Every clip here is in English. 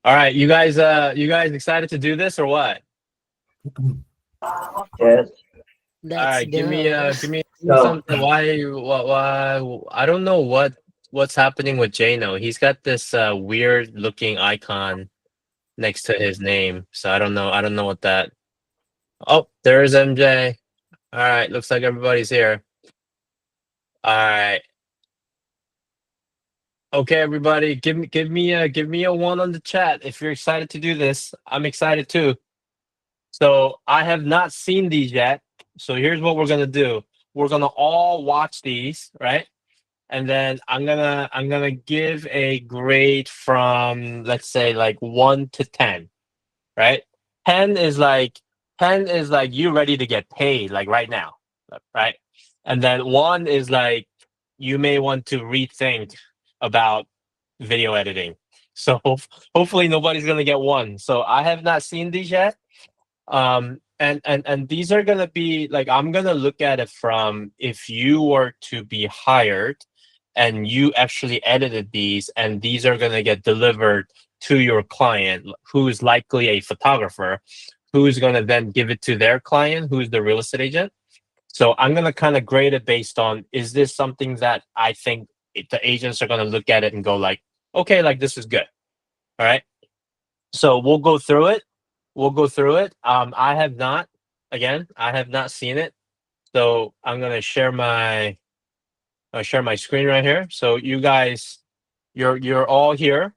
All right, you guys excited to do this or what? Yes. All Let's right, go. give me So, something. Why? I don't know what's happening with Jayno. He's got this weird looking icon next to his name, so I don't know what that. Oh, there's MJ. All right, looks like everybody's here. All right, okay, everybody, give me a one on the chat if you're excited to do this. I'm excited too. So I have not seen these yet. So here's what we're gonna do. We're gonna all watch these, right? And then I'm gonna give a grade from, let's say, like 1 to 10, right? 10 is like 10 is like you ready to get paid like right now, right? And then 1 is like you may want to rethink about video editing. So hopefully nobody's gonna get 1. So I have not seen these yet. And these are gonna be like, I'm gonna look at it from if you were to be hired and you actually edited these, and these are gonna get delivered to your client, who is likely a photographer, who's gonna then give it to their client, who's the real estate agent. So I'm gonna kind of grade it based on, is this something that I think the agents are gonna look at it and go like, okay, like this is good. All right. So we'll go through it. We'll go through it. I have not, again, I have not seen it. So I'm gonna share my screen right here. So you guys, you're all here.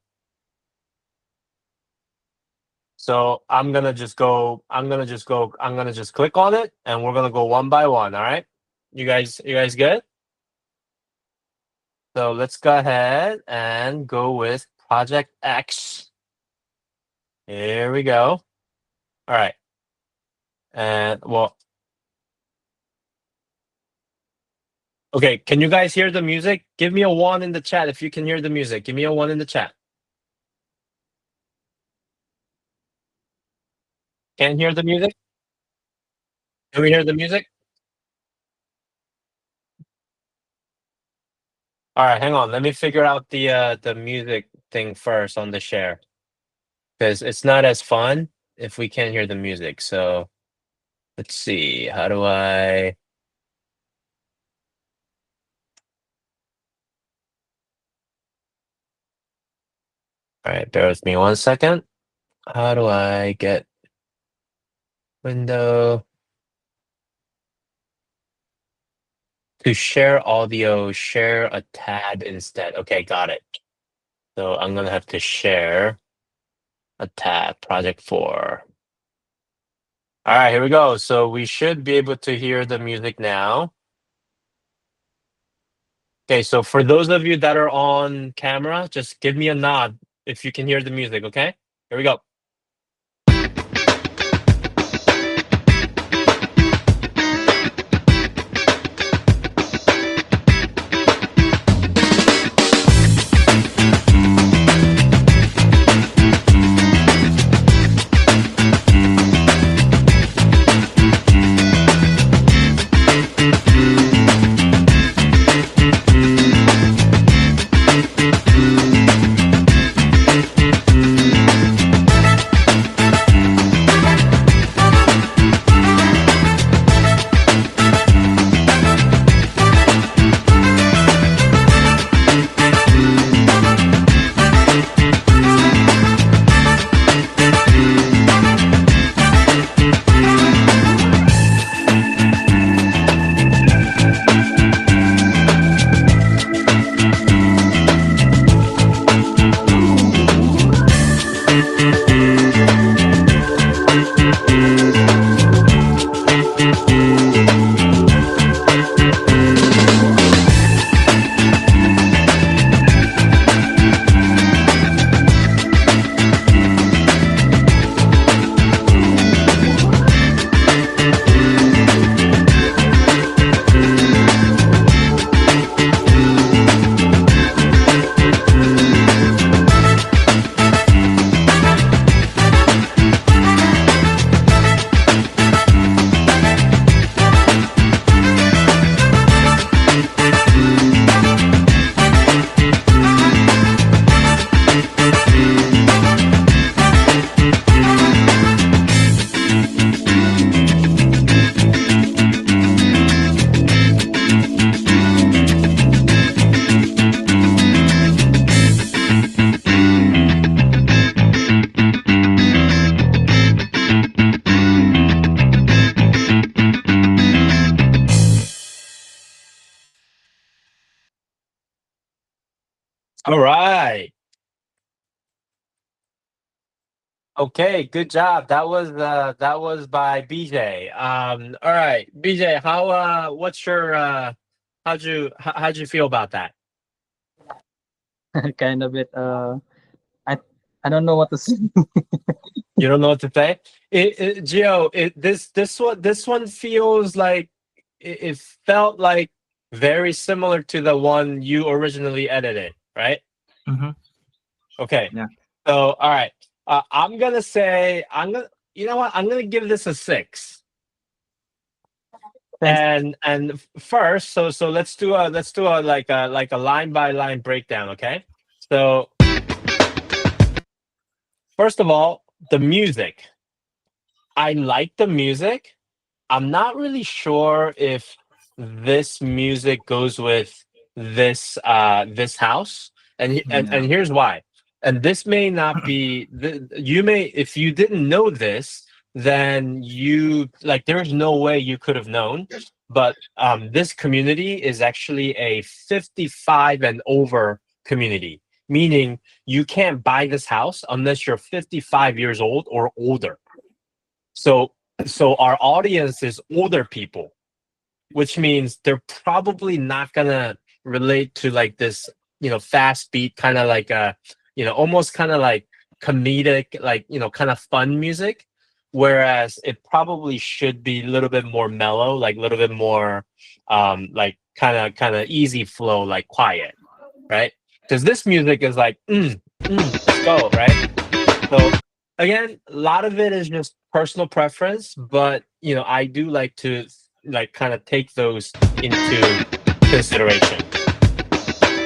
So I'm gonna just go. I'm gonna just go. I'm gonna just click on it, and we're gonna go one by one. All right, you guys good? So let's go ahead and go with Project X. Here we go. All right, and well, okay. Can you guys hear the music? Give me a 1 in the chat if you can hear the music. Give me a 1 in the chat. Can't hear the music? Can we hear the music? All right, hang on. Let me figure out the music thing first on the share, because it's not as fun if we can't hear the music. So let's see. How do I? All right, bear with me 1 second. How do I get window to share audio? Share a tab instead. Okay, got it. So I'm gonna have to share a tab. Project 4. All right, here we go. So we should be able to hear the music now. Okay, so for those of you that are on camera, just give me a nod if you can hear the music, okay? Here we go. All right. Okay, good job. That was by BJ. All right, BJ, how what's your how'd you feel about that? Kind of it. I I don't know what to say. You don't know what to say? Gio, this one feels like it felt like very similar to the one you originally edited, right? Hmm. Okay. Yeah. So, all right. I'm gonna say you know what? I'm gonna give this a 6. Thanks. And first, so let's do a like a line by line breakdown, okay? So, first of all, the music. I like the music. I'm not really sure if this music goes with this house, and Yeah. here's why. And this may not be you may, if you didn't know this, then you like there's no way you could have known. But this community is actually a 55 and over community, meaning you can't buy this house unless you're 55 years old or older. So so our audience is older people, which means they're probably not gonna relate to like this, fast beat kind of like almost kind of like comedic, like kind of fun music. Whereas it probably should be a little bit more mellow, like a little bit more like kind of easy flow, like quiet, right? Because this music is like, let's go, right? So again, a lot of it is just personal preference, but I do like to like kind of take those into consideration,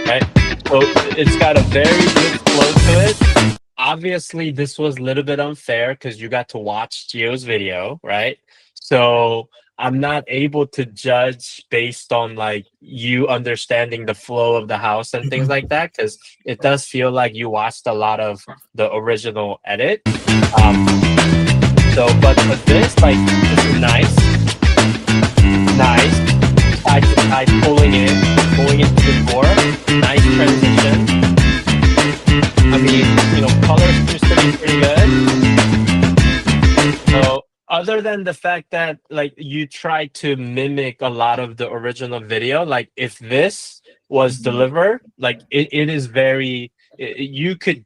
right? So it's got a very good flow to it. Obviously, this was a little bit unfair because you got to watch Gio's video, right? So I'm not able to judge based on like you understanding the flow of the house and things like that because it does feel like you watched a lot of the original edit. Um, so, but this like this is nice, side to side, pulling into the core, nice transition. I mean, color seems to be pretty good. So, other than the fact that like you try to mimic a lot of the original video, like if this was Mhm. delivered, like it is very you could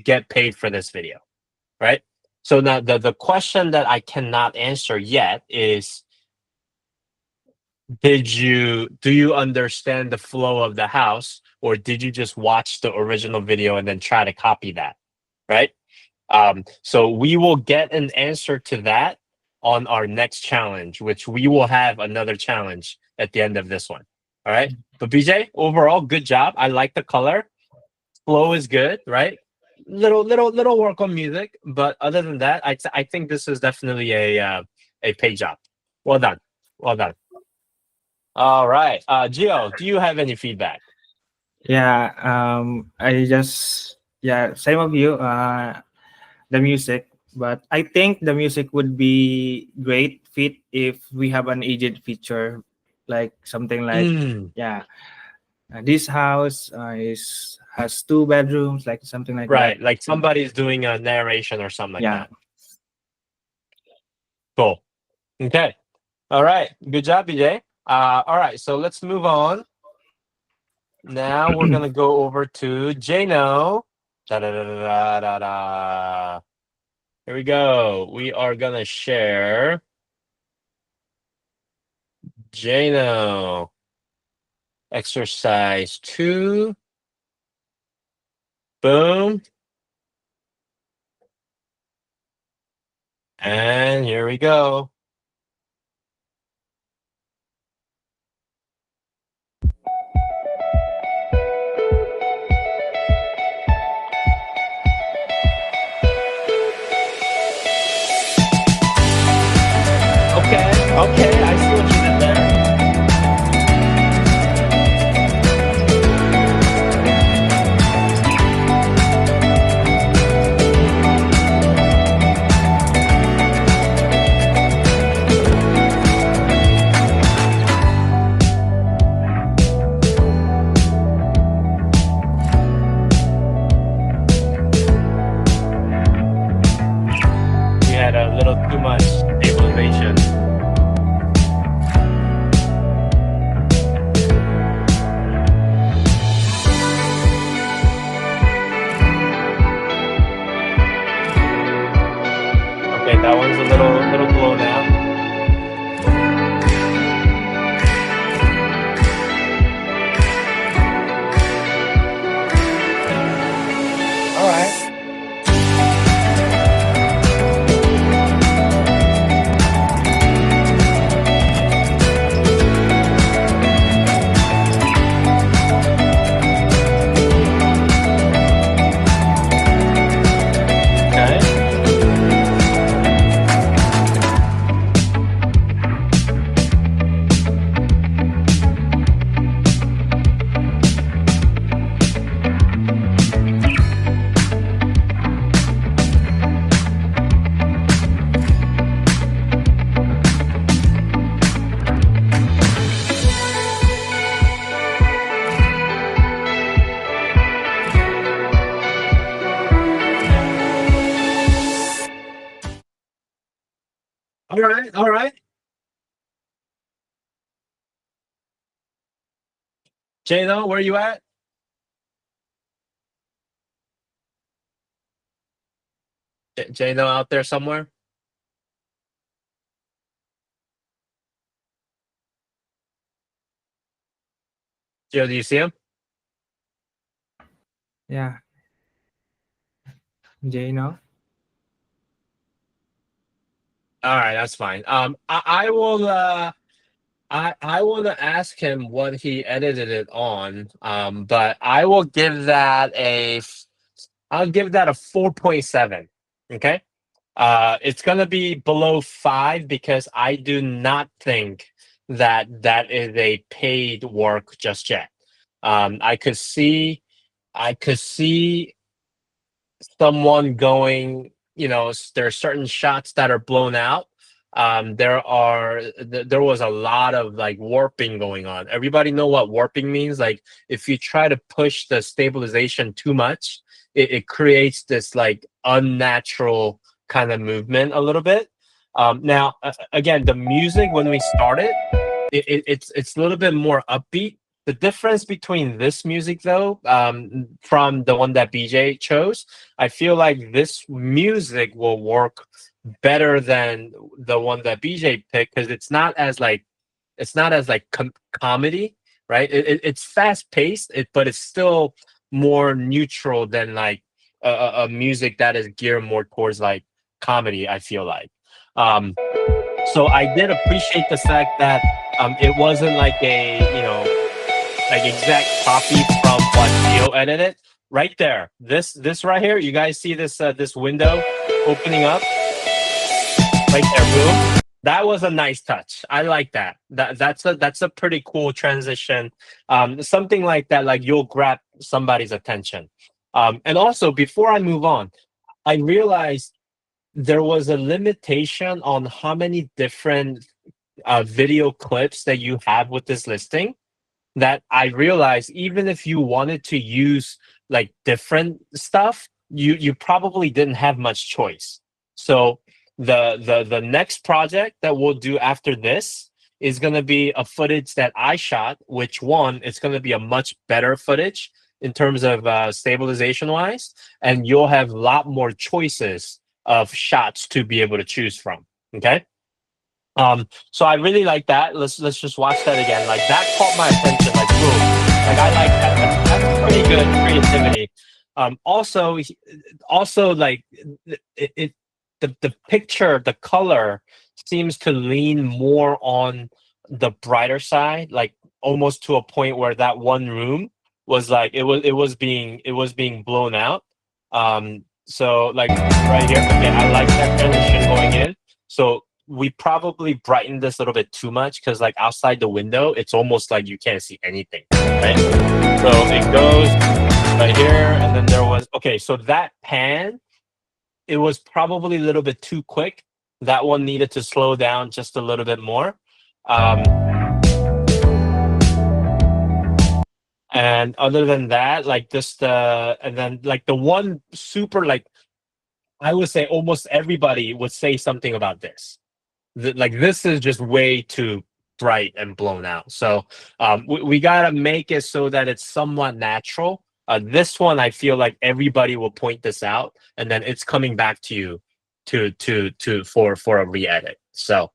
get paid for this video, right? So now the question that I cannot answer yet is do you understand the flow of the house or did you just watch the original video and then try to copy that, right? So we will get an answer to that on our next challenge, which we will have another challenge at the end of this one. All right. But BJ, overall, good job. I like the color. Flow is good, right? Little work on music, but other than that, I think this is definitely a pay job. Well done. Well done. All right. Gio, do you have any feedback? Yeah. I just yeah. Same of you. The music, but I think the music would be great fit if we have an aged feature, like something like Mm, yeah. This house is has two bedrooms, like something like that. right. Like somebody's doing a narration or something like Yeah. that. Cool. Okay. All right. Good job, BJ. All right. So let's move on. Now we're gonna go over to Jayno. Da da da da da da. Here we go. We are gonna share Jayno exercise 2. Boom. And here we go. Okay. Okay. I see what you did there. Okay, that one's a little blown out. All right. Okay. All right. All right. Jayno, where you at? Jayno out there somewhere? Joe, do you see him? Yeah, Jayno. All right, that's fine. I will. I want to ask him what he edited it on. But I will give that a. I'll give that a 4.7. Okay. It's gonna be below 5 because I do not think that that is a paid work just yet. I could see. I could see someone going, there are certain shots that are blown out. There was a lot of like warping going on. Everybody know what warping means? Like if you try to push the stabilization too much, it creates this like unnatural kind of movement a little bit. Now, again, the music when we started, it's a little bit more upbeat. The difference between this music, though, from the one that BJ chose, I feel like this music will work better than the one that BJ picked because it's not as like comedy, right? It's fast paced, but it's still more neutral than like a music that is geared more towards like comedy. I feel like. Um, so I did appreciate the fact that it wasn't like like exact copy from what Geo edited. Right there, this right here, you guys see this window opening up right there, boom. That was a nice touch. I like that. That's a pretty cool transition. Something like that, like you'll grab somebody's attention. And also, before I move on, I realized there was a limitation on how many different video clips that you have with this listing that I realized even if you wanted to use like different stuff, you probably didn't have much choice. So the next project that we'll do after this is going to be a footage that I shot, which one it's going to be a much better footage in terms of stabilization wise, and you'll have a lot more choices of shots to be able to choose from. Okay. So I really like that. Let's just watch that again. Like that caught my attention. Like boom. Like I like that. That's pretty good creativity. Also, also like the picture, the color seems to lean more on the brighter side, like almost to a point where that one room was like it was being blown out. So like right here, okay, I like that transition going in. So we probably brightened this a little bit too much because like outside the window, it's almost like you can't see anything, right? So it goes right here, and then there was okay. So that pan, it was probably a little bit too quick. That one needed to slow down just a little bit more. And other than that, like just and then like the one super like I would say almost everybody would say something about this. Like this is just way too bright and blown out. So we gotta make it so that it's somewhat natural. This one, I feel like everybody will point this out, and then it's coming back to you. for a re-edit. So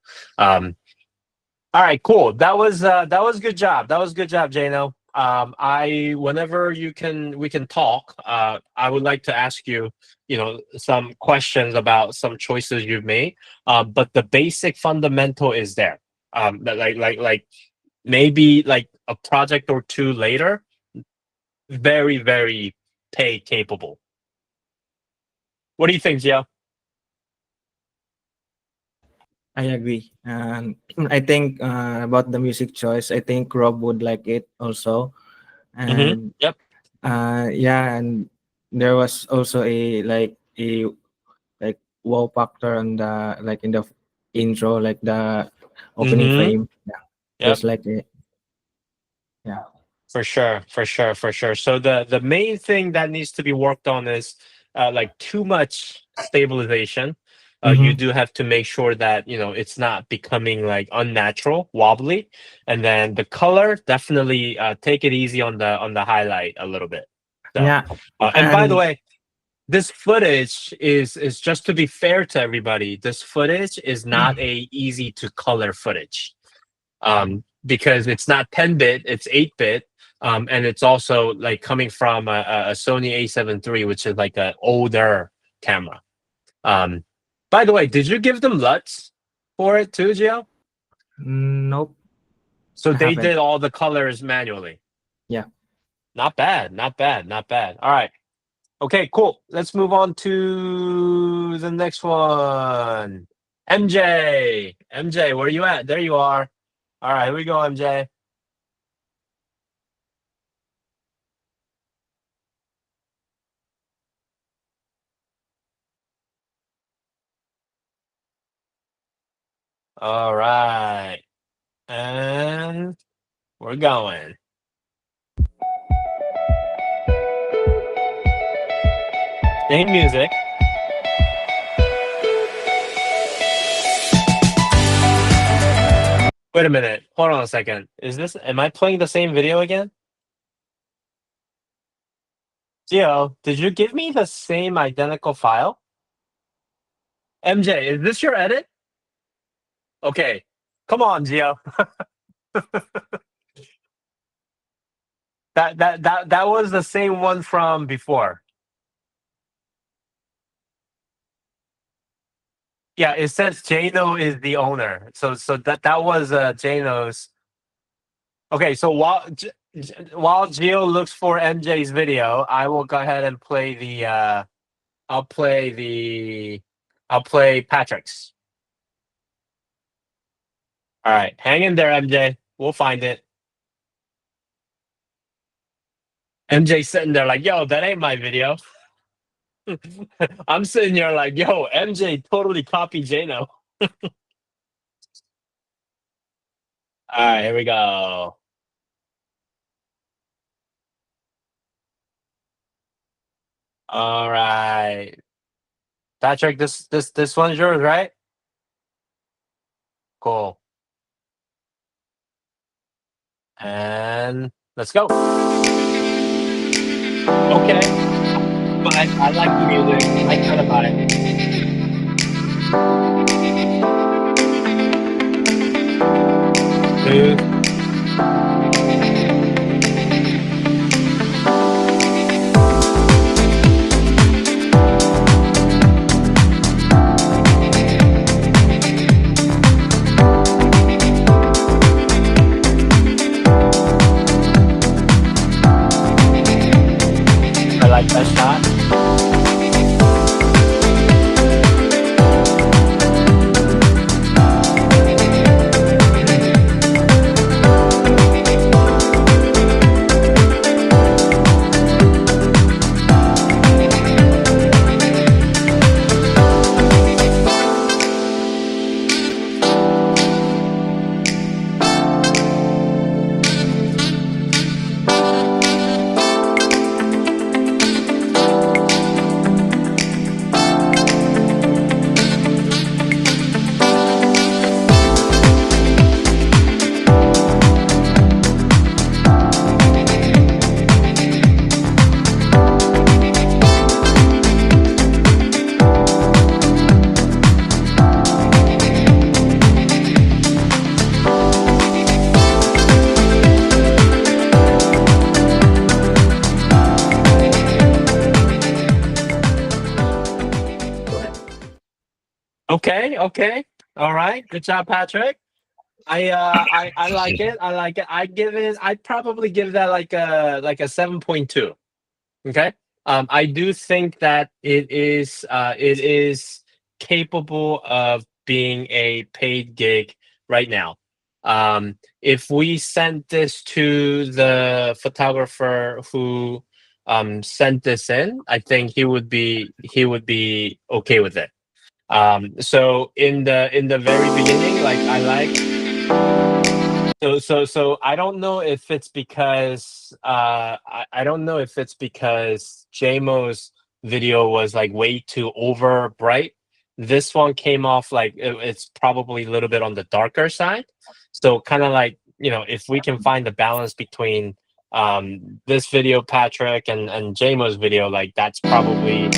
all right, cool. That was good job. That was good job, Jayno. I whenever we can talk. I would like to ask you, some questions about some choices you've made. But the basic fundamental is there. Like maybe like a project or two later, very very pay capable. What do you think, Gio? I agree. I think about the music choice. I think Rob would like it also, Mm-hmm. and Yep. yeah, and there was also a like wow factor on the like in the intro, like the opening Mm-hmm. frame. Yeah, Yep. there's like a yeah. For sure, for sure, for sure. So the main thing that needs to be worked on is like too much stabilization. You Mm-hmm. do have to make sure that it's not becoming like unnatural, wobbly, and then the color definitely take it easy on the highlight a little bit. So, Yeah, and by the and way, this footage is just to be fair to everybody. This footage is not a easy to color footage because it's not 10-bit, it's 8-bit. And it's also like coming from a Sony A7 III, which is like an older camera. Um, by the way, did you give them LUTs for it too, Gio? nope, So I they haven't. did all the colors manually. Yeah. Not bad, not bad, not bad. All right. Okay, cool. Let's move on to the next one. MJ. MJ, where you at? There you are. All right, here we go, MJ. All right. And we're going. Same music. Wait a minute. Hold on a second. Am I playing the same video again? Gio, did you give me the same identical file? MJ, is this your edit? Okay. Come on, Gio. That was the same one from before. Yeah, it says Jayno is the owner. So that was Jayno's. Okay, so while Gio looks for MJ's video, I will go ahead and play the I'll play the I'll play Patrick's. All right, hang in there, MJ. We'll find it. MJ sitting there like, yo, that ain't my video. I'm sitting here like, yo, MJ totally copied Jayno. All right, here we go. All right, Patrick, this one's yours, right? Cool. And let's go. Okay, but I like the music. I kind of vibe. Smooth. I like that shot. Okay, okay. All right. Good job, Patrick. I like it. I like it. I'd probably give that like a 7.2. Okay. I do think that it is capable of being a paid gig right now. If we sent this to the photographer who sent this in, I think he would be okay with it. So in the very beginning, like I like so I don't know if it's because I don't know if it's because JMO's video was like way too over bright. This one came off like it's probably a little bit on the darker side. So kind of like, if we can find the balance between this video, Patrick, and JMO's video, like that's probably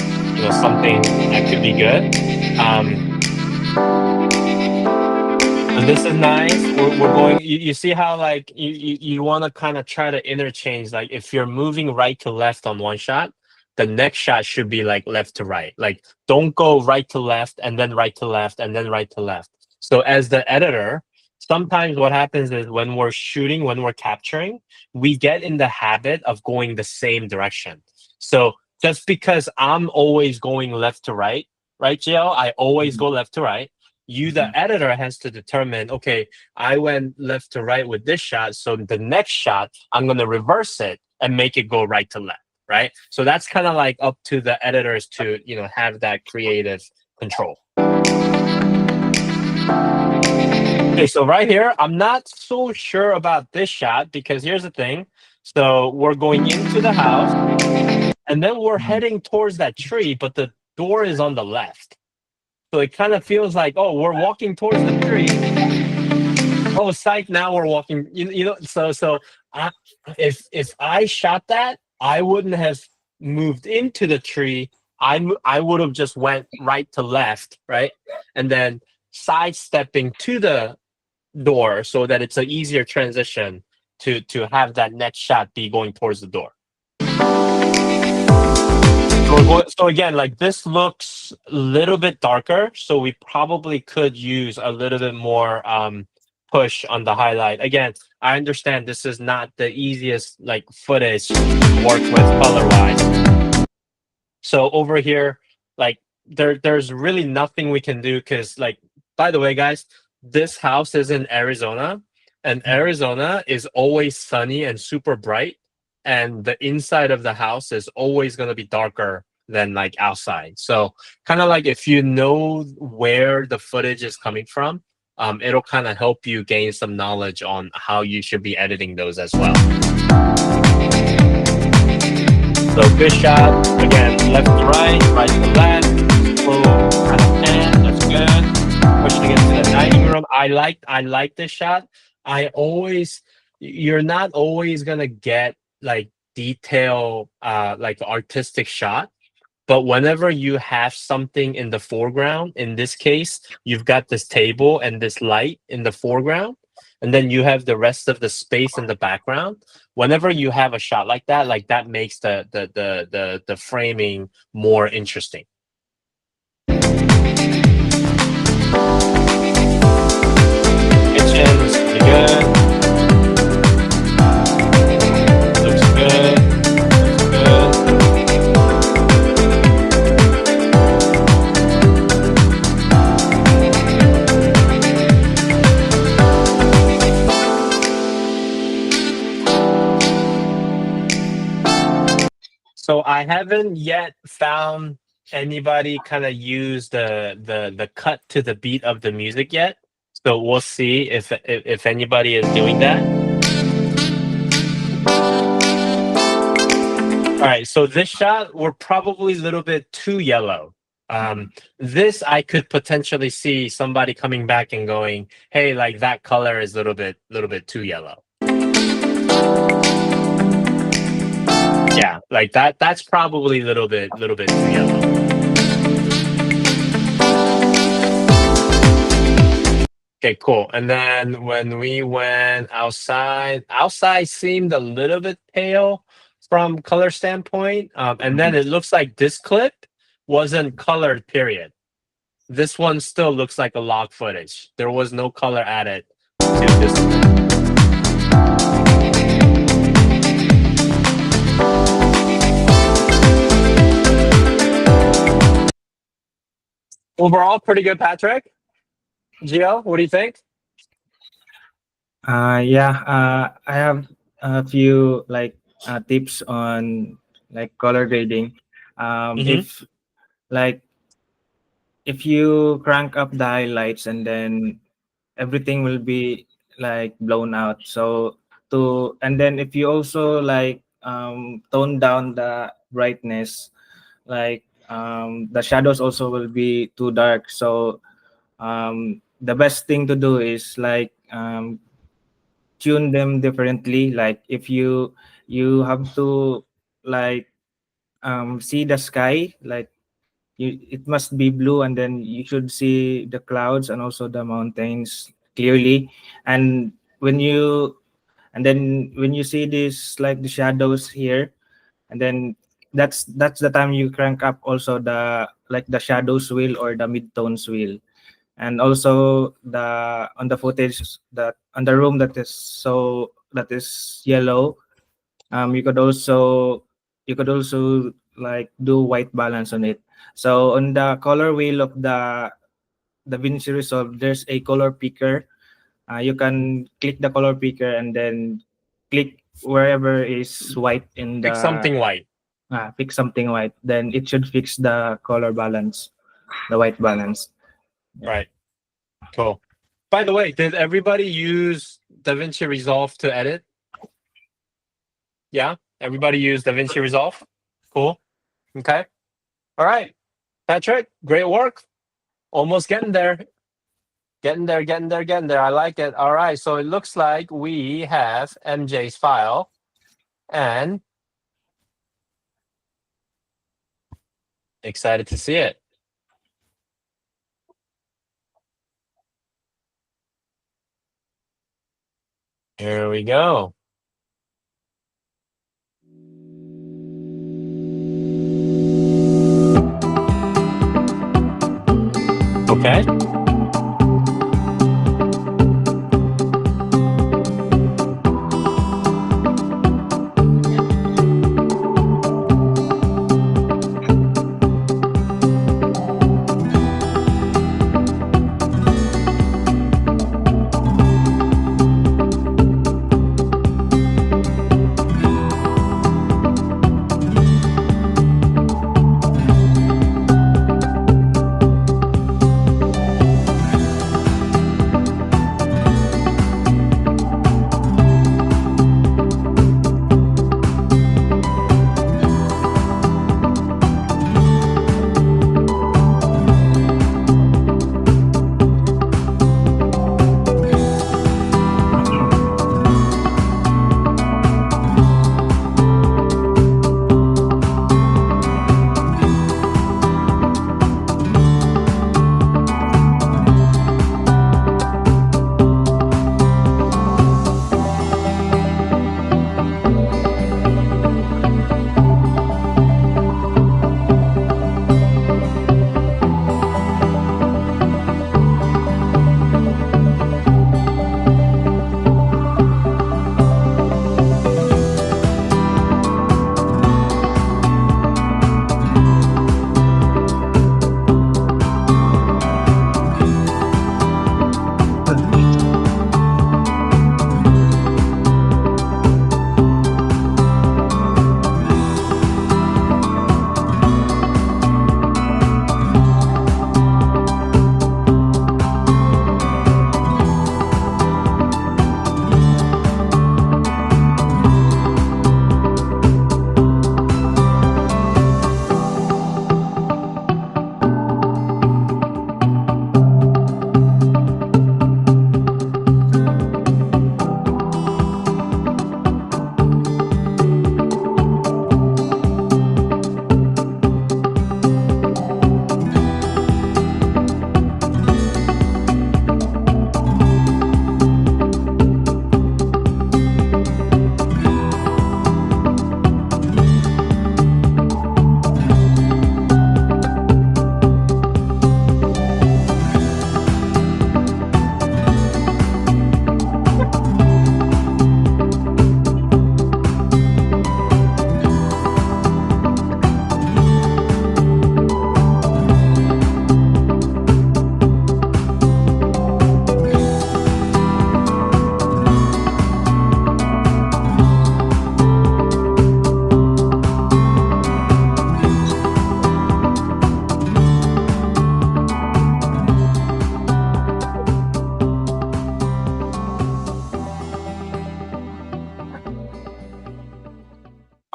something that could be good. So this is nice. We're going. You see how like you want to kind of try to interchange. Like if you're moving right to left on one shot, the next shot should be like left to right. Like don't go right to left and then right to left and then right to left. So as the editor, sometimes what happens is when we're shooting, when we're capturing, we get in the habit of going the same direction. So just because I'm always going left to right, right, Jill? I always go left to right. You, the editor, has to determine, okay, I went left to right with this shot, so the next shot I'm going to reverse it and make it go right to left, right? So that's kind of like up to the editors to have that creative control. Okay, so right here I'm not so sure about this shot because here's the thing. So we're going into the house and then we're heading towards that tree, but the door is on the left. So it kind of feels like, oh, we're walking towards the tree. Oh, psych! Now we're walking. So I, if I shot that, I wouldn't have moved into the tree. I would have just went right to left, right, and then sidestepping to the door so that it's an easier transition to have that next shot be going towards the door. So again, like this looks a little bit darker, so we probably could use a little bit more push on the highlight. Again, I understand this is not the easiest like footage to work with color wise. So over here, like there's really nothing we can do because like, by the way, guys, this house is in Arizona, and Arizona is always sunny and super bright, and the inside of the house is always going to be darker than like outside. So kind of like if you know where the footage is coming from, it'll kind of help you gain some knowledge on how you should be editing those as well. So good shot. Again, left to right, right to left. Slow kind of pan. That's good. Pushing into the dining room. I like this shot. You're not always gonna get like detail, like artistic shot. But whenever you have something in the foreground, in this case, you've got this table and this light in the foreground, and then you have the rest of the space in the background. Whenever you have a shot like that makes the framing more interesting. Kitchen is pretty good. Looks good. Looks good. So I haven't yet found anybody kind of use the cut to the beat of the music yet. So we'll see if anybody is doing that. All right, so this shot we're probably a little bit too yellow. This I could potentially see somebody coming back and going, "Hey, like that color is a little bit too yellow." Yeah, like that. That's probably a little bit too yellow. Okay, cool. And then when we went outside seemed a little bit pale from color standpoint. And then it looks like this clip wasn't colored. Period. this one still looks like a log footage. There was no color added to this one. Overall, pretty good, Patrik. Gio, what do you think? Yeah, I have a few like tips on like color grading. Mm-hmm. If like if you crank up the highlights and then everything will be like blown out. So to and then if you also like tone down the brightness, like the shadows also will be too dark. So the best thing to do is like tune them differently. Like if you have to like see the sky, like it must be blue, and then you should see the clouds and also the mountains clearly. And when you when you see this like the shadows here, and then that's the time you crank up also the like the shadows wheel or the midtones wheel. And also the on the footage that on the room that is yellow, you could also like do white balance on it. So on the color wheel of the DaVinci Resolve, there's a color picker. You can click the color picker and then click wherever is white in Pick the something white. pick something white. Then it should fix the color balance, the white balance. Right. Cool. By the way, did everybody use DaVinci Resolve to edit? Yeah? Everybody use DaVinci Resolve? Cool. Okay. All right. Patrik, great work. Almost getting there. Getting there, getting there, getting there. I like it. All right. So it looks like we have MJ's file and excited to see it. Here we go. Okay.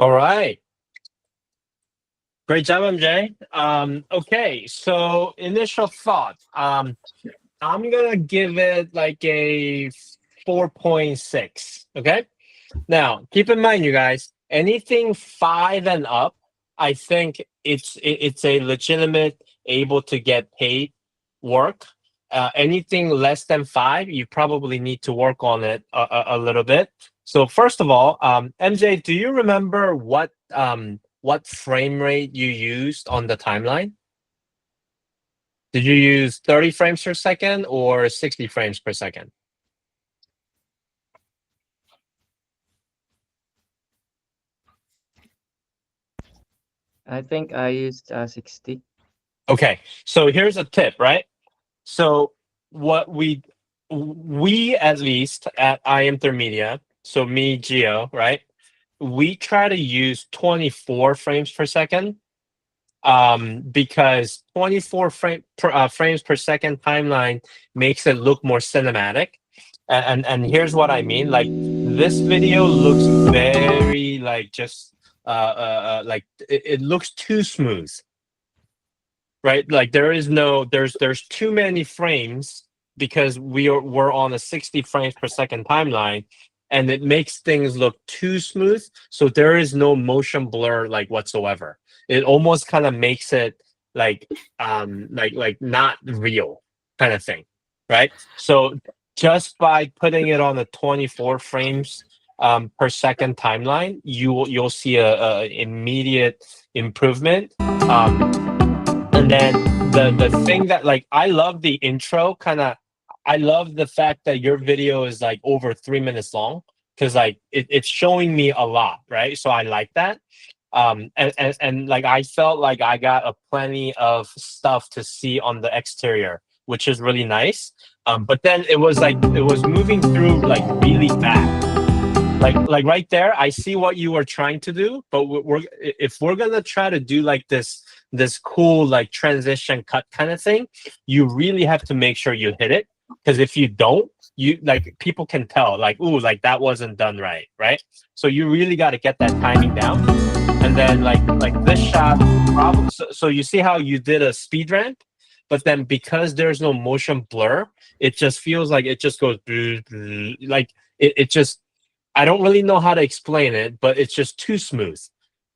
All right. Great job, MJ. Okay, so initial thought. I'm gonna give it like a 4.6. Okay. Now, keep in mind, you guys, anything 5 and up, I think it's a legitimate, able to get paid work. Anything less than 5, you probably need to work on it a little bit. So first of all, MJ, do you remember what frame rate you used on the timeline? Did you use 30 frames per second or 60 frames per second? I think I used 60. Okay, so here's a tip, right? So what we at least at I Am Media, so me, Geo, right? We try to use 24 frames per second, because 24 frames per second timeline makes it look more cinematic. And here's what I mean. Like, this video looks very like just like it looks too smooth, right? Like there is no there's too many frames because we're on a 60 frames per second timeline, and it makes things look too smooth. So there is no motion blur like whatsoever. It almost kind of makes it like like not real kind of thing, right? So just by putting it on a 24 frames per second timeline, you'll see a immediate improvement. And then the thing that, like, I love the intro kind of. I love the fact that your video is like over 3 minutes long, because like it's showing me a lot, right? So I like that. And like I felt like I got a plenty of stuff to see on the exterior, which is really nice. But then it was like it was moving through like really fast. Like right there, I see what you were trying to do, but we're if we're gonna try to do like this cool like transition cut kind of thing, you really have to make sure you hit it, because if you don't, you like people can tell like, ooh, like that wasn't done right, right? So you really got to get that timing down. And then like this shot, probably so you see how you did a speed ramp, but then because there's no motion blur, it just feels like it just goes like it just, I don't really know how to explain it, but it's just too smooth.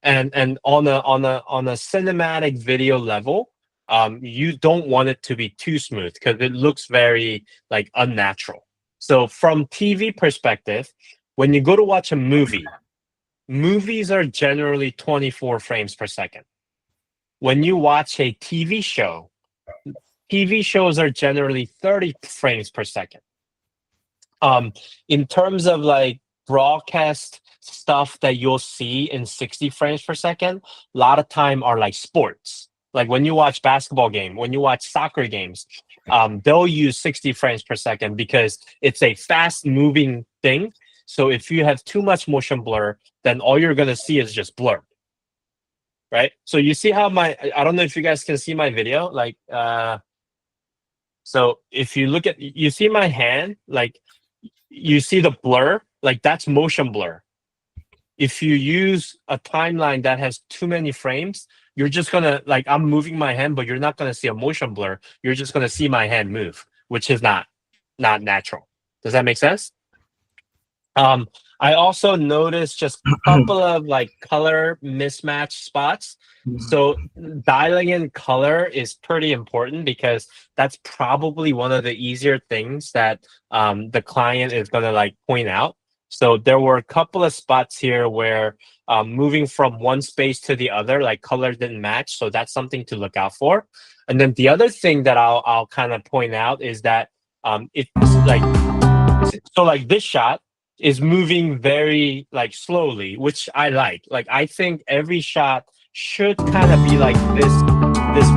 And on a cinematic video level, you don't want it to be too smooth because it looks very like unnatural. So from TV perspective, when you go to watch a movie, movies are generally 24 frames per second. When you watch a TV show, TV shows are generally 30 frames per second. In terms of like broadcast stuff that you'll see in 60 frames per second, a lot of time are like sports. Like when you watch basketball game, when you watch soccer games, they'll use 60 frames per second because it's a fast moving thing. So if you have too much motion blur, then all you're gonna see is just blur. Right? So you see how I don't know if you guys can see my video. Like so if you look at, you see my hand, like you see the blur, like that's motion blur. If you use a timeline that has too many frames, you're just gonna, like, I'm moving my hand, but you're not gonna see a motion blur. You're just gonna see my hand move, which is not natural. Does that make sense? I also noticed just a couple of like color mismatch spots. So dialing in color is pretty important because that's probably one of the easier things that the client is going to like point out. So there were a couple of spots here where moving from one space to the other, like color didn't match. So that's something to look out for. And then the other thing that I'll kind of point out is that it's like, so like this shot is moving very like slowly, which I like. Like I think every shot should kind of be like this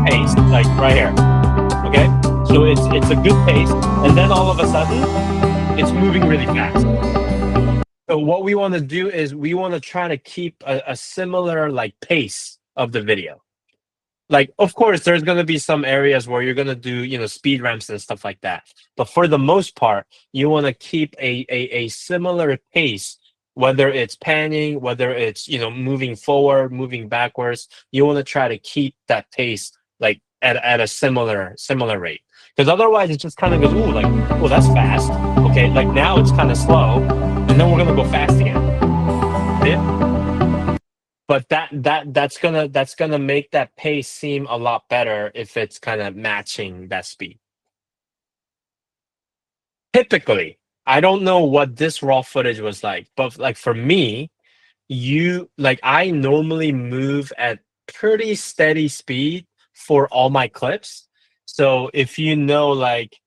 pace, like right here. Okay, so it's a good pace, and then all of a sudden, it's moving really fast. So what we want to do is we want to try to keep a similar like pace of the video. Like, of course, there's going to be some areas where you're going to do, you know, speed ramps and stuff like that. But for the most part, you want to keep a similar pace Whether it's panning, whether it's moving forward, moving backwards, you want to try to keep that pace like at a similar rate. Because otherwise, it just kind of goes, ooh, like, oh, that's fast. Okay, like now it's kind of slow, and then we're gonna go fast again. But that's gonna make that pace seem a lot better if it's kind of matching that speed. Typically, I don't know what this raw footage was like, but like for me, I normally move at pretty steady speed for all my clips. So if like,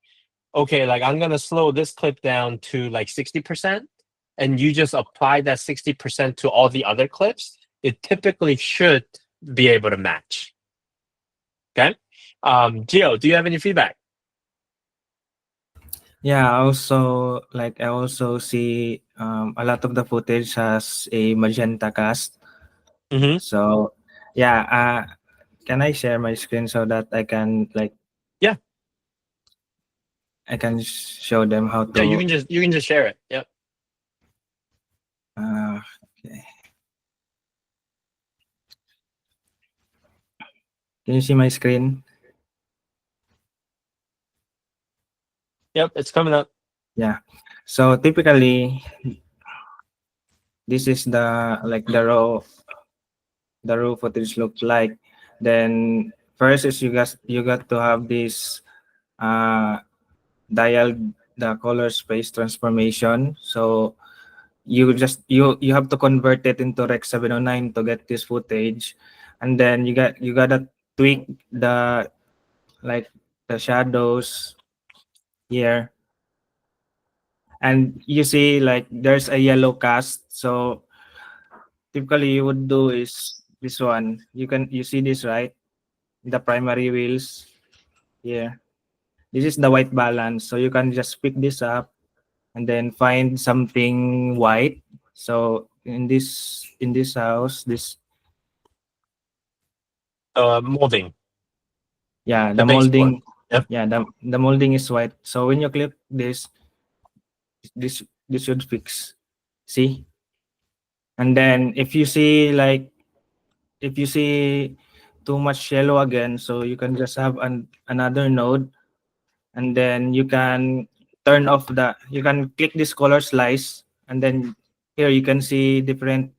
okay, like I'm gonna slow this clip down to like 60%, and you just apply that 60% to all the other clips, it typically should be able to match. Okay. Gio, do you have any feedback? Yeah, I also see a lot of the footage has a magenta cast. Mm-hmm. So yeah, can I share my screen so that I can Yeah. I can show them how Yeah, to you can just share it. Yep. okay. Can you see my screen? Yep, it's coming up. Yeah. So typically this is the raw footage look like. Then first is you got to have this dial the color space transformation. So you have to convert it into Rec 709 to get this footage, and then you gotta tweak like the shadows here, and you see like there's a yellow cast. So typically you would do is this one. You see this, right? The primary wheels here. This is the white balance. So you can just pick this up and then find something white. So in this house, this Molding. yeah, The the baseboard. molding, Yep. yeah, the molding is white. So when you click this should fix. See? And then if you see too much yellow again, so you can just have another node, and then you can you can click this color slice, and then here you can see different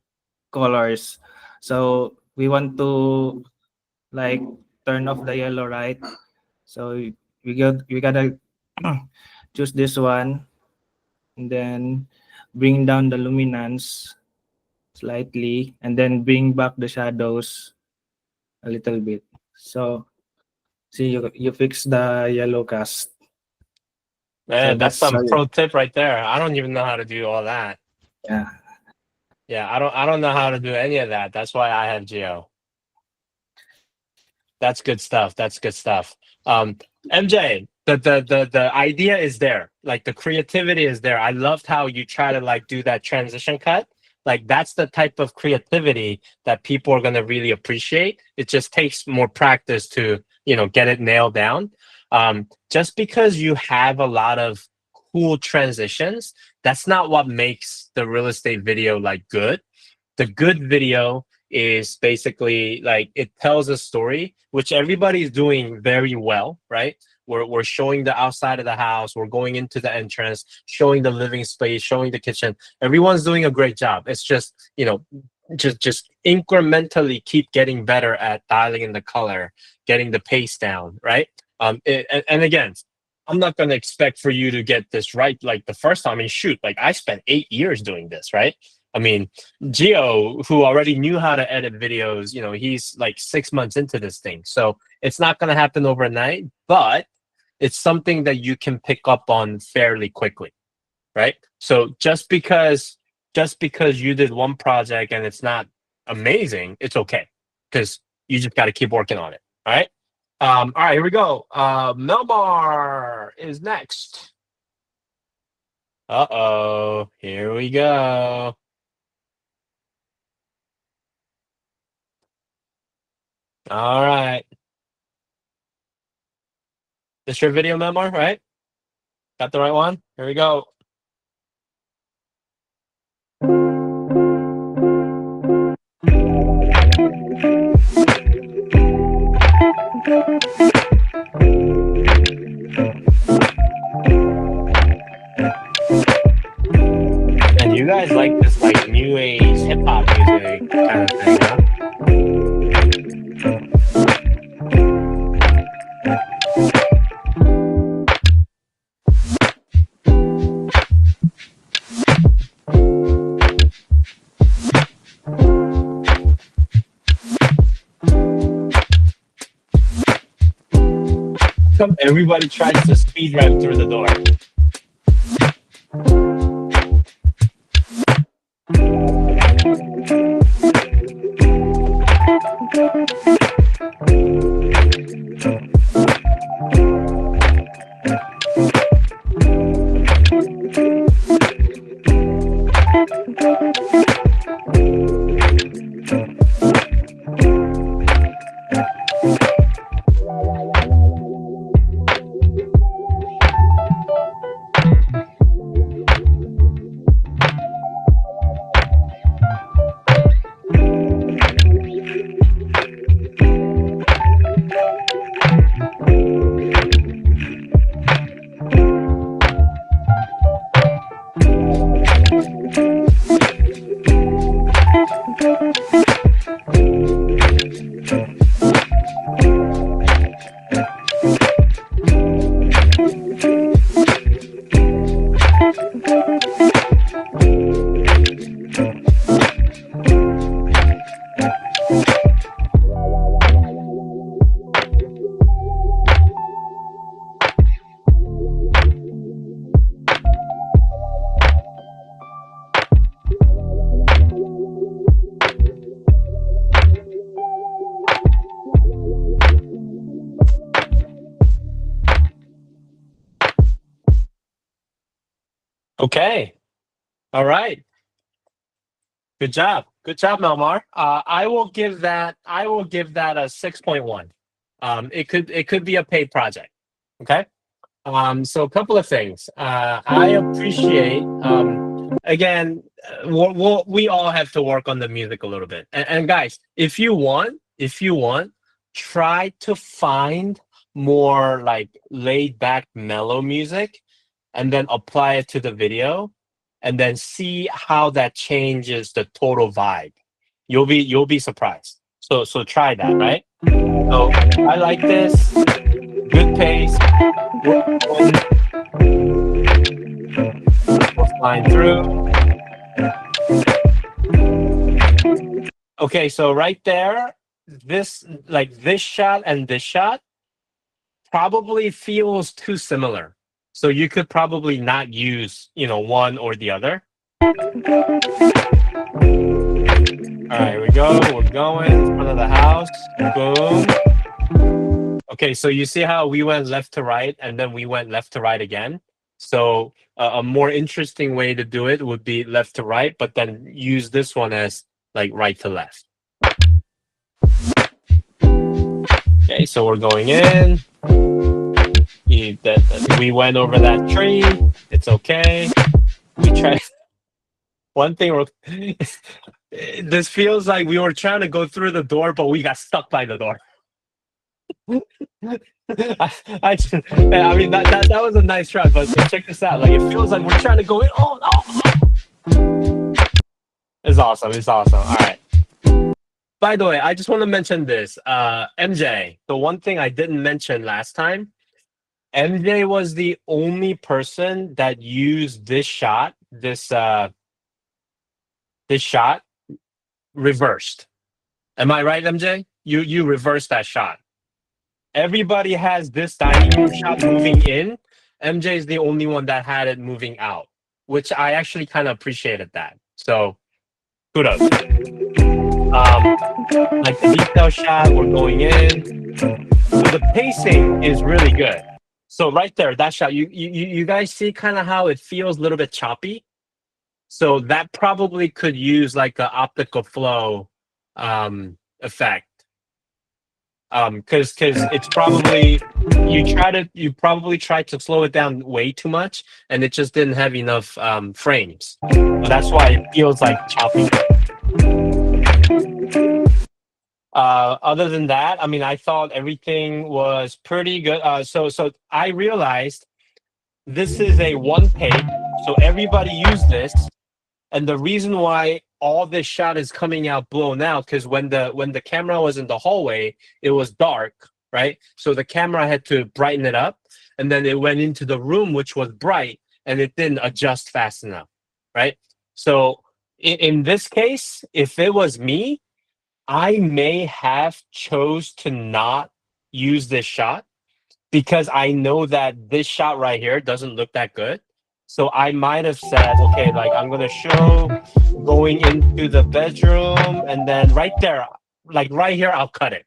colors. So we want to like turn off the yellow, right? So we gotta choose this one, and then bring down the luminance slightly, and then bring back the shadows a little bit. So see, you fix the yellow cast. So Man, that's that's some pro tip right there. I don't even know how to do all that. yeah. Yeah, I don't know how to do any of that. That's why I have Geo. That's good stuff. That's good stuff. MJ, the idea is there. Like the creativity is there. I loved how you try to like do that transition cut. Like that's the type of creativity that people are gonna really appreciate. It just takes more practice to, get it nailed down. Just because you have a lot of cool transitions, that's not what makes the real estate video like good. The good video is basically like it tells a story, which everybody's doing very well, right? We're showing the outside of the house, we're going into the entrance, showing the living space, showing the kitchen. Everyone's doing a great job. It's just, just incrementally keep getting better at dialing in the color, getting the pace down, right? And again, I'm not going to expect for you to get this right like the first time. I mean, shoot, like I spent 8 years doing this, right? I mean, Gio, who already knew how to edit videos, he's like 6 months into this thing. So it's not going to happen overnight, but it's something that you can pick up on fairly quickly, right? So just because you did one project and it's not amazing, it's okay because you just got to keep working on it. All right. All right, here we go. Melmar is next. Uh-oh, here we go. All right. This your video, Melmar, right? Got the right one? Here we go. And you guys like this like new age hip hop music kind of thing, huh? Come, everybody tries to speed run through the door. Okay. All right. Good job. Good job, Melmar. I will give that a 6.1. It could be a paid project. Okay. So a couple of things. I appreciate again we all have to work on the music a little bit. And guys, if you want, try to find more like laid back mellow music and then apply it to the video and then see how that changes the total vibe. You'll be surprised. So try that, right? So I like this. Good pace. We're flying through. Okay, so right there, this shot and this shot probably feels too similar. So you could probably not use, one or the other. All right, here we go. We're going in front of the house. Boom. Okay, so you see how we went left to right and then we went left to right again? So a more interesting way to do it would be left to right, but then use this one as like right to left. Okay, so we're going in. We went over that tree. It's okay. We tried. One thing, this feels like we were trying to go through the door, but we got stuck by the door. I mean, that was a nice try, but check this out. Like, it feels like we're trying to go in. Oh, no. It's awesome. It's awesome. All right. By the way, I just want to mention this. MJ, the one thing I didn't mention last time, MJ was the only person that used this shot, this shot reversed. Am I right, MJ? You reversed that shot. Everybody has this dining room shot moving in. MJ is the only one that had it moving out, which I actually kind of appreciated that. So kudos. Like the detail shot, we're going in. So the pacing is really good. So right there, that shot, you guys see kind of how it feels a little bit choppy. So that probably could use like an optical flow effect. Because it's probably you probably tried to slow it down way too much, and it just didn't have enough frames. So that's why it feels like choppy. Other than that, I mean, I thought everything was pretty good. So I realized this is a one take, so everybody use this. And the reason why all this shot is coming out blown out, because when the camera was in the hallway, it was dark, right? So the camera had to brighten it up, and then it went into the room, which was bright, and it didn't adjust fast enough, right? So in this case, if it was me, I may have chose to not use this shot because I know that this shot right here doesn't look that good. So I might have said, okay, like I'm gonna show going into the bedroom, and then right there, like right here, I'll cut it.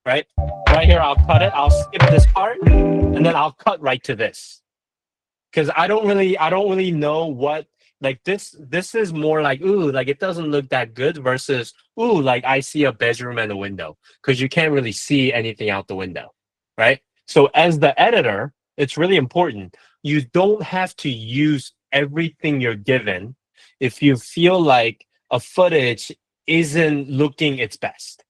Right, right here, I'll cut it. I'll skip this part, and then I'll cut right to this because I don't really know what like this is more like ooh like it doesn't look that good versus ooh like I see a bedroom and a window because you can't really see anything out the window, right? So as the editor, it's really important. You don't have to use everything you're given if you feel like a footage isn't looking its best.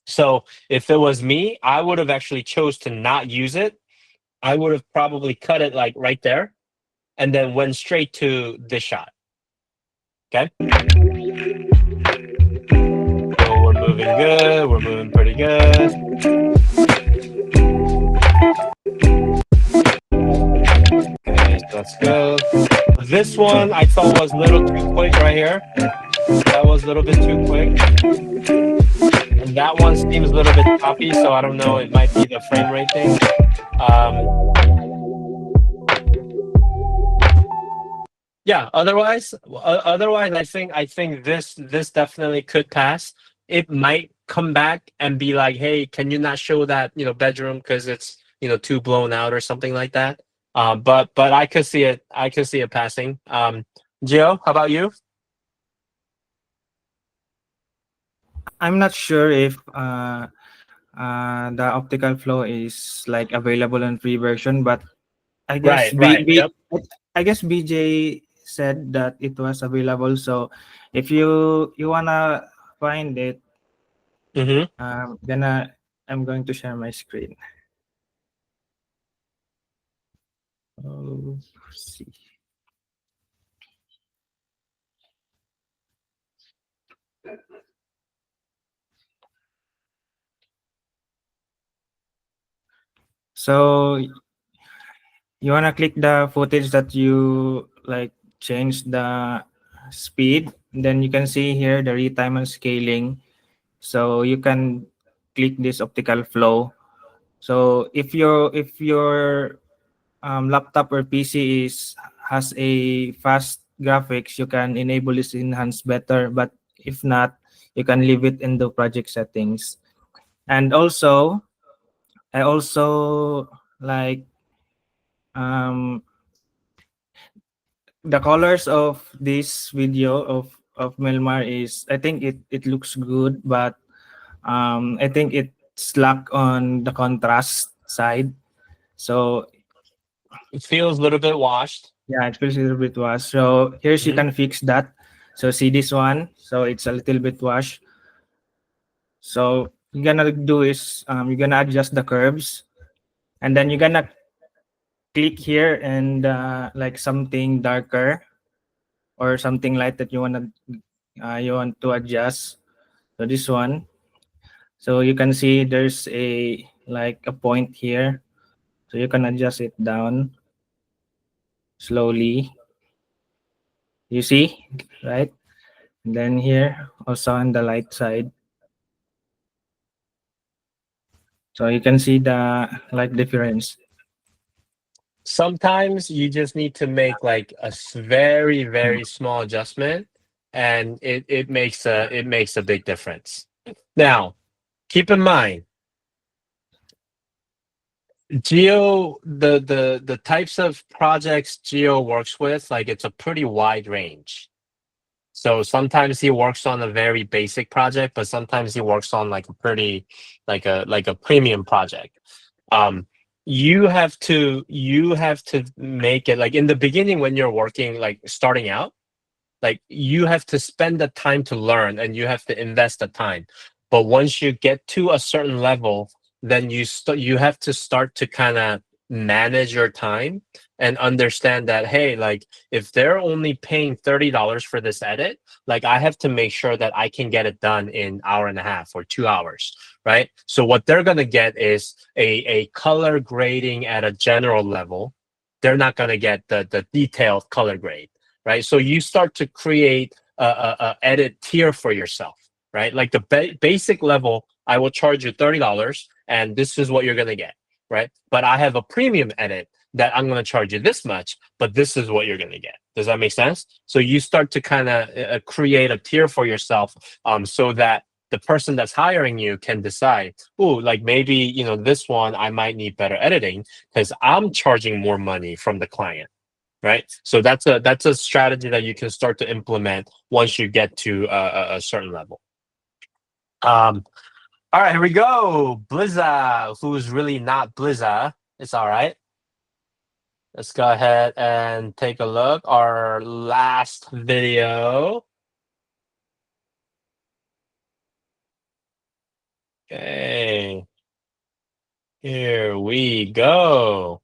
So if it was me, I would have actually chose to not use it. I would have probably cut it like right there and then went straight to this shot. Okay. So we're moving good. We're moving pretty good. Okay, so let's go. This one I thought was a little too quick right here. That was a little bit too quick. And that one seems a little bit choppy, so I don't know. It might be the frame rate thing. Yeah. Otherwise, I think this definitely could pass. It might come back and be like, hey, can you not show that bedroom because it's too blown out or something like that. But I could see it. I could see it passing. Gio, how about you? I'm not sure if the optical flow is like available in free version, but I guess Right. Right. Yep. I guess BJ said that it was available. So if you wanna find it, Mm-hmm. then I'm going to share my screen. Oh, see. So you wanna click the footage that you like change the speed. Then you can see here the retime and scaling. So you can click this optical flow. So if your laptop or PC has a fast graphics, you can enable this enhance better. But if not, you can leave it in the project settings. And also, I also like um, the colors of this video of Melmar is I think it looks good, but I think it's lack on the contrast side. So It feels a little bit washed. yeah, it feels a little bit washed. So here's you Mhm. can fix that. So see this one. So it's a little bit washed. So you're gonna do is you're gonna adjust the curves, and then you're gonna click here and like something darker or something light that you want to adjust. So this one. So you can see there's a like a point here. So you can adjust it down slowly. You see, right? And then here also on the light side. So you can see the light difference. Sometimes you just need to make like a very very small adjustment, and it makes a big difference. Now, keep in mind, the types of projects Geo works with, like it's a pretty wide range. So sometimes he works on a very basic project, but sometimes he works on like a pretty like a premium project. Um, you have to make it like in the beginning when you're working like starting out, like you have to spend the time to learn and you have to invest the time. But once you get to a certain level, then you have to start to kind of manage your time and understand that, hey, like if they're only paying $30 for this edit, like I have to make sure that I can get it done in hour and a half or 2 hours, right? So what they're gonna get is a color grading at a general level. They're not gonna get the detailed color grade, right? So you start to create a edit tier for yourself, right? Like the basic level, I will charge you $30, and this is what you're gonna get, right? But I have a premium edit that I'm gonna charge you this much, but this is what you're gonna get. Does that make sense? So you start to kind of create a tier for yourself, so that the person that's hiring you can decide, oh, like maybe this one I might need better editing because I'm charging more money from the client, right? So that's a strategy that you can start to implement once you get to a certain level. All right, here we go. Blizza, who's really not Blizza. It's all right. Let's go ahead and take a look. Our last video. Okay. Here we go.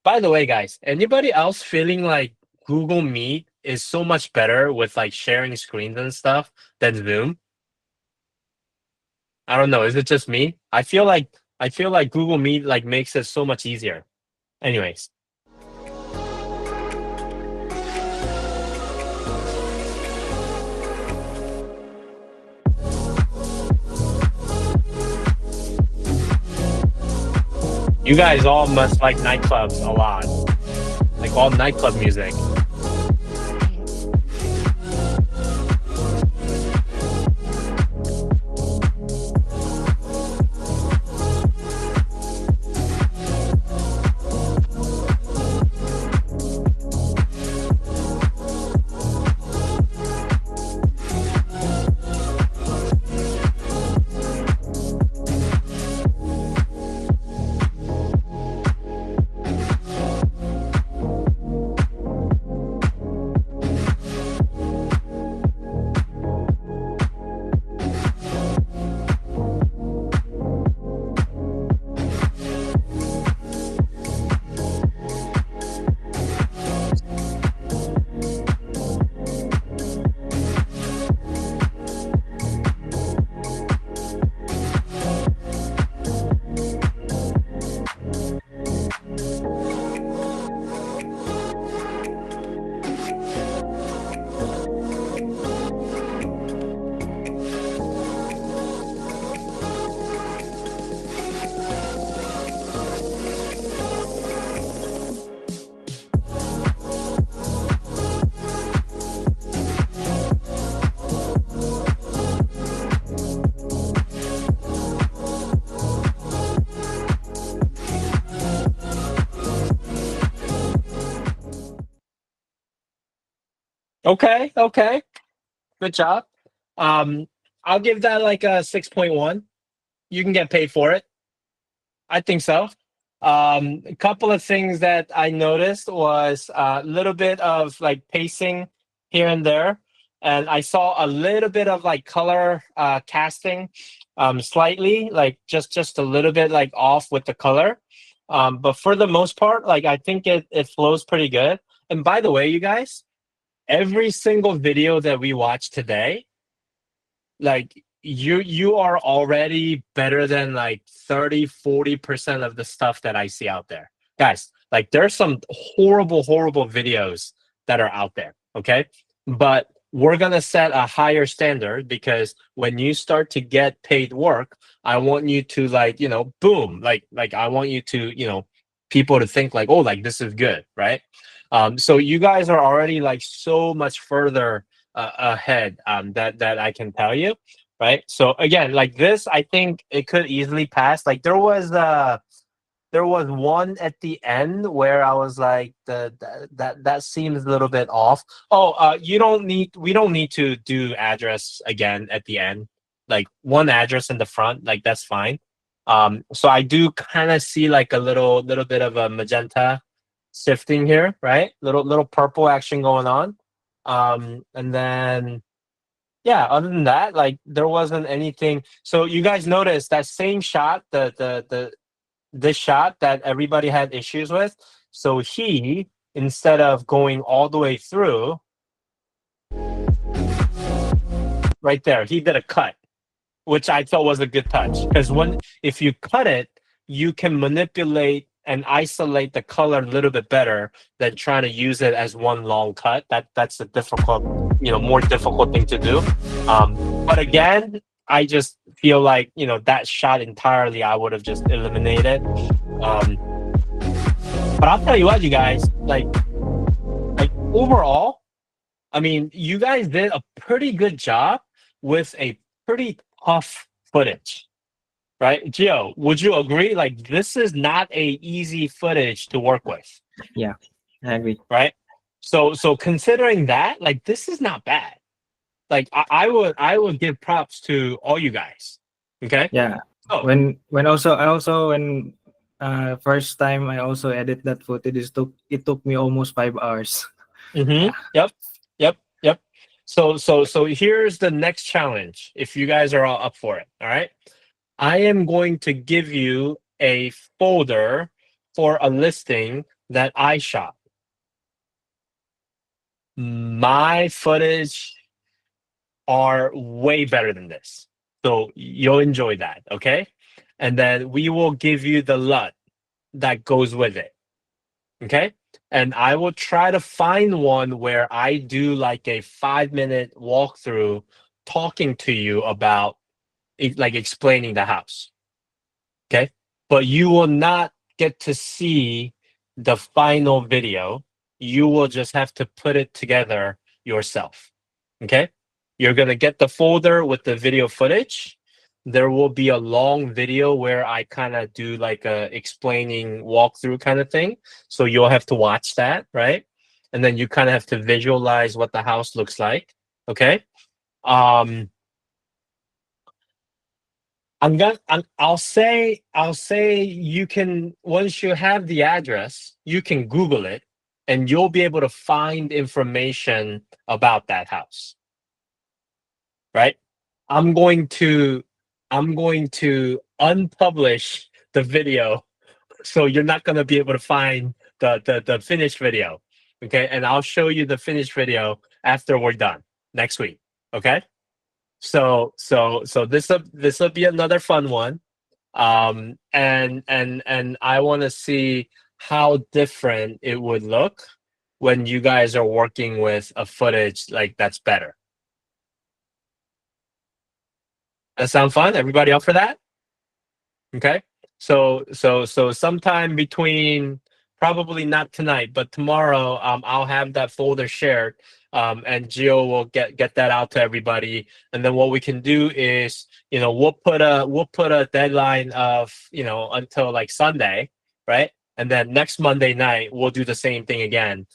By the way, guys, anybody else feeling like Google Meet is so much better with like sharing screens and stuff than Zoom? I don't know. Is it just me? I feel like Google Meet like makes it so much easier. Anyways. You guys all must like nightclubs a lot. Like all nightclub music. Okay, okay. Good job. Um, I'll give that like a 6.1. You can get paid for it. I think so. A couple of things that I noticed was a little bit of like pacing here and there, and I saw a little bit of like color casting, slightly like just a little bit like off with the color. But for the most part, like I think it flows pretty good. And by the way, you guys, every single video that we watched today, like you are already better than like 30-40% of the stuff that I see out there, guys. Like there's some horrible videos that are out there, okay? But we're gonna set a higher standard because when you start to get paid work, I want you to like boom, like I want you to people to think like, oh, like this is good, right? So you guys are already like so much further ahead, that I can tell you, right? So again, like this, I think it could easily pass. Like there was one at the end where I was like, that seems a little bit off. Oh, we don't need to do address again at the end. Like one address in the front, like that's fine. So I do kind of see like a little bit of a magenta shifting here, right? Little purple action going on. And then yeah, other than that, like there wasn't anything. So you guys noticed that same shot, this shot that everybody had issues with. So he, instead of going all the way through, right there, he did a cut, which I thought was a good touch. Because if you cut it, you can manipulate and isolate the color a little bit better than trying to use it as one long cut. That's a difficult, more difficult thing to do. But again, I just feel like that shot entirely I would have just eliminated. But I'll tell you what, you guys, like overall, I mean, you guys did a pretty good job with a pretty tough footage, right? Gio, would you agree? Like, this is not a easy footage to work with, Yeah, I agree. right? So considering that, like, this is not bad. Like, I would give props to all you guys. Okay. Yeah. Oh, When first time I also edit that footage, it took me almost 5 hours. mm-hmm. Yeah. Yep. Yep. Yep. So here's the next challenge. If you guys are all up for it, all right. I am going to give you a folder for a listing that I shot. My footage are way better than this. So you'll enjoy that, okay? And then we will give you the LUT that goes with it, okay? And I will try to find one where I do like a 5-minute walkthrough talking to you about like explaining the house. Okay. But you will not get to see the final video. You will just have to put it together yourself. Okay. You're going to get the folder with the video footage. There will be a long video where I kind of do like a explaining walkthrough kind of thing. So you'll have to watch that, right? And then you kind of have to visualize what the house looks like. Okay. Um, I'll say you can, once you have the address, you can Google it and you'll be able to find information about that house. Right? I'm going to I'm going to unpublish the video so you're not going to be able to find the finished video. Okay? And I'll show you the finished video after we're done next week. Okay? So this will be another fun one. And I want to see how different it would look when you guys are working with a footage like that's better. That sound fun? Everybody up for that? Okay. So sometime between, probably not tonight, but tomorrow, I'll have that folder shared, and Gio will get that out to everybody. And then what we can do is, we'll put a deadline of, until like Sunday, right? And then next Monday night we'll do the same thing again,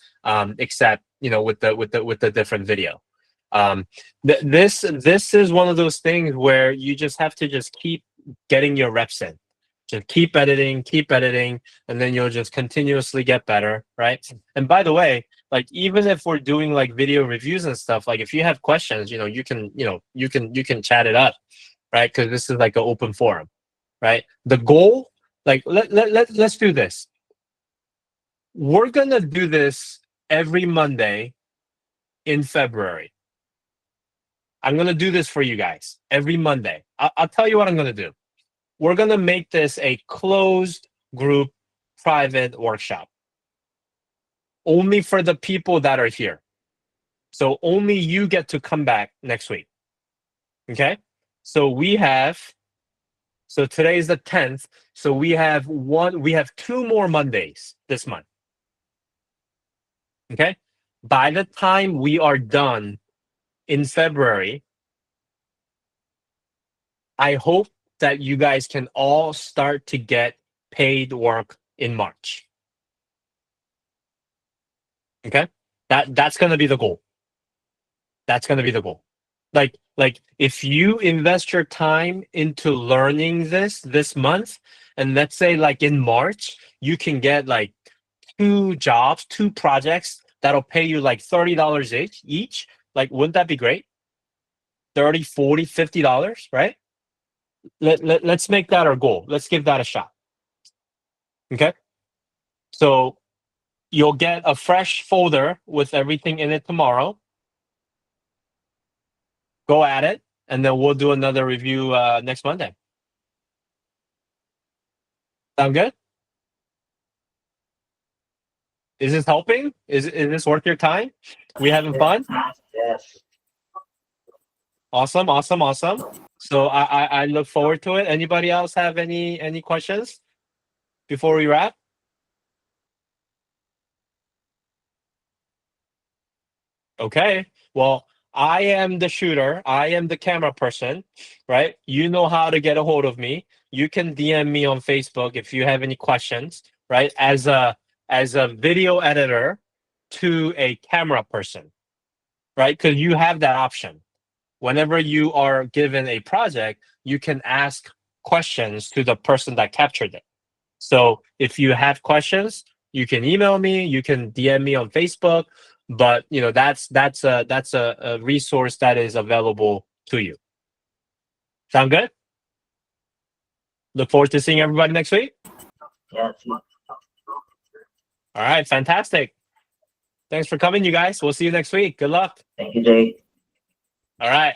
except with the different video. This is one of those things where you just have to just keep getting your reps in. Just keep editing, and then you'll just continuously get better, right? And by the way, like even if we're doing like video reviews and stuff, like if you have questions, you can chat it up, right? Because this is like an open forum, right? The goal, like let's do this. We're gonna do this every Monday in February. I'm gonna do this for you guys every Monday. I'll tell you what I'm gonna do. We're going to make this a closed group private workshop only for the people that are here. So only you get to come back next week. Okay. So today is the 10th. So we have 2 more Mondays this month. Okay. By the time we are done in February, I hope that you guys can all start to get paid work in March. Okay? That's going to be the goal. That's going to be the goal. Like if you invest your time into learning this month, and let's say like in March, you can get like 2 jobs, 2 projects that'll pay you like $30 each. Like, wouldn't that be great? $30, $40, $50, right? Let's make that our goal. Let's give that a shot. Okay. So you'll get a fresh folder with everything in it tomorrow. Go at it, and then we'll do another review next Monday. Sound good? Is this helping? Is this worth your time? We having fun? Yes. Awesome. So I look forward to it. Anybody else have any questions before we wrap? Okay. Well, I am the shooter. I am the camera person, right? You know how to get a hold of me. You can DM me on Facebook if you have any questions, right? As a video editor to a camera person, right? Because you have that option. Whenever you are given a project, you can ask questions to the person that captured it. So if you have questions, you can email me, you can DM me on Facebook, but that's a resource that is available to you. Sound good? Look forward to seeing everybody next week. Yes. All right, fantastic. Thanks for coming, you guys. We'll see you next week. Good luck. Thank you, Jay. All right.